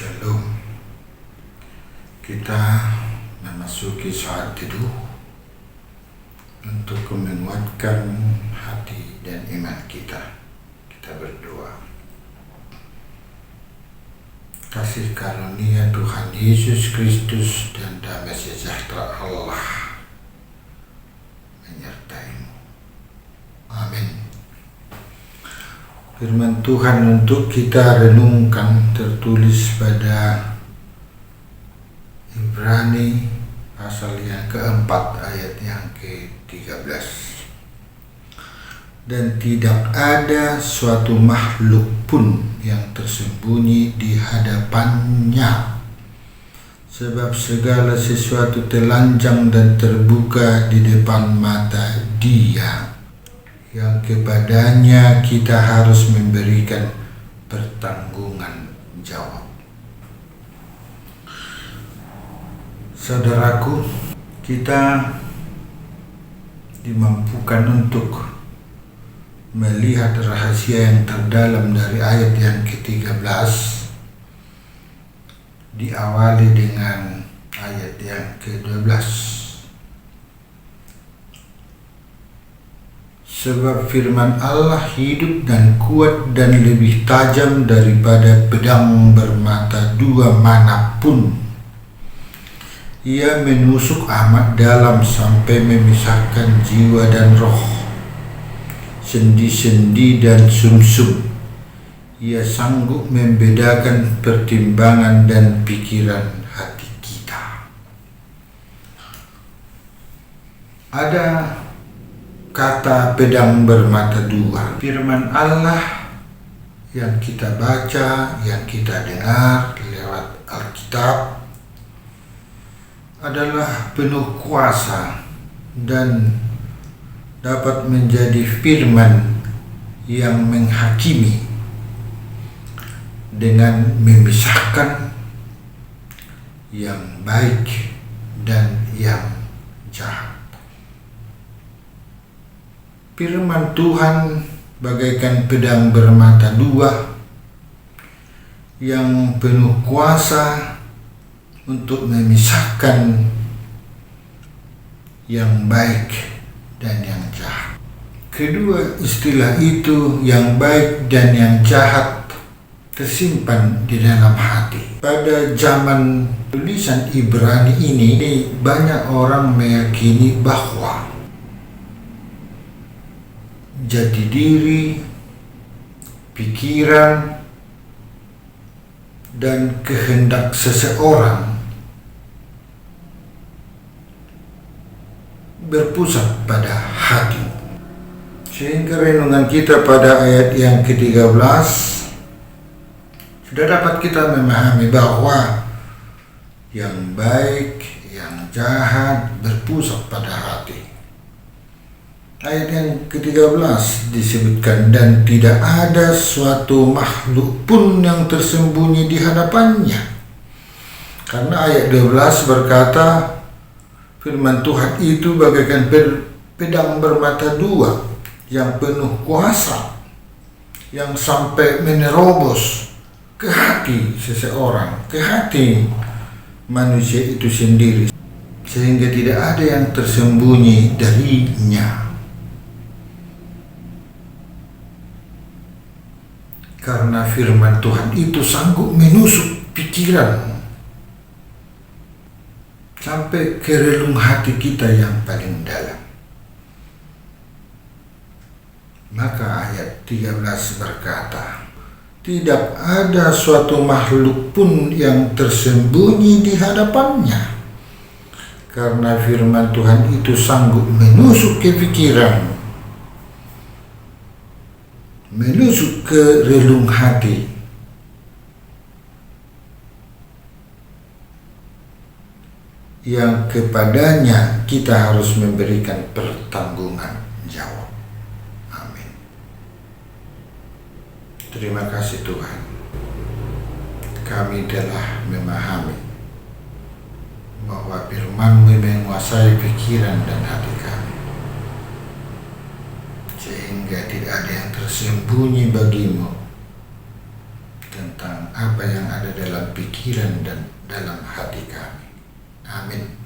Shalom. Kita memasuki saat teduh untuk menguatkan hati dan iman kita. Kita berdoa. Kasih karunia Tuhan Yesus Kristus dan damai sejahtera Allah menyertai-mu. Amin. Firman Tuhan untuk kita renungkan tertulis pada Ibrani pasal yang keempat ayat yang ke-13. Dan tidak ada suatu makhluk pun yang tersembunyi di hadapannya, sebab segala sesuatu telanjang dan terbuka di depan mata Dia, yang kepadanya kita harus memberikan pertanggungan jawab. Saudaraku, kita dimampukan untuk melihat rahasia yang terdalam dari ayat yang ke-13, diawali dengan ayat yang ke-12. Sebab firman Allah hidup dan kuat dan lebih tajam daripada pedang bermata dua manapun. Ia menusuk amat dalam sampai memisahkan jiwa dan roh, sendi-sendi dan sumsum. Ia sanggup membedakan pertimbangan dan pikiran hati kita. Ada kata pedang bermata dua. Firman Allah yang kita baca, yang kita dengar lewat Alkitab adalah penuh kuasa dan dapat menjadi firman yang menghakimi dengan memisahkan yang baik dan yang jahat. Firman Tuhan bagaikan pedang bermata dua yang penuh kuasa untuk memisahkan yang baik dan yang jahat. Kedua istilah itu, yang baik dan yang jahat, tersimpan di dalam hati. Pada zaman tulisan Ibrani ini, banyak orang meyakini bahwa jati diri, pikiran, dan kehendak seseorang berpusat pada hati. Sehingga renungan kita pada ayat yang ke-13 sudah dapat kita memahami bahwa yang baik, yang jahat berpusat pada hati. Ayat yang ke-13 disebutkan, dan tidak ada suatu makhluk pun yang tersembunyi di hadapannya. Karena ayat 12 berkata, firman Tuhan itu bagaikan pedang bermata dua yang penuh kuasa, yang sampai menerobos ke hati seseorang, ke hati manusia itu sendiri, sehingga tidak ada yang tersembunyi darinya. Karena firman Tuhan itu sanggup menusuk pikiran sampai ke relung hati kita yang paling dalam. Maka ayat 13 berkata, tidak ada suatu makhluk pun yang tersembunyi di hadapannya. Karena firman Tuhan itu sanggup menusuk ke pikiran, menusuk ke relung hati, yang kepadanya kita harus memberikan pertanggungan jawab. Amin. Terima kasih Tuhan, kami telah memahami bahwa firman-Mu menguasai pikiran dan hati kami, sehingga tidak ada yang tersembunyi bagimu tentang tentang apa yang ada dalam pikiran dan dalam hati kami. Amin.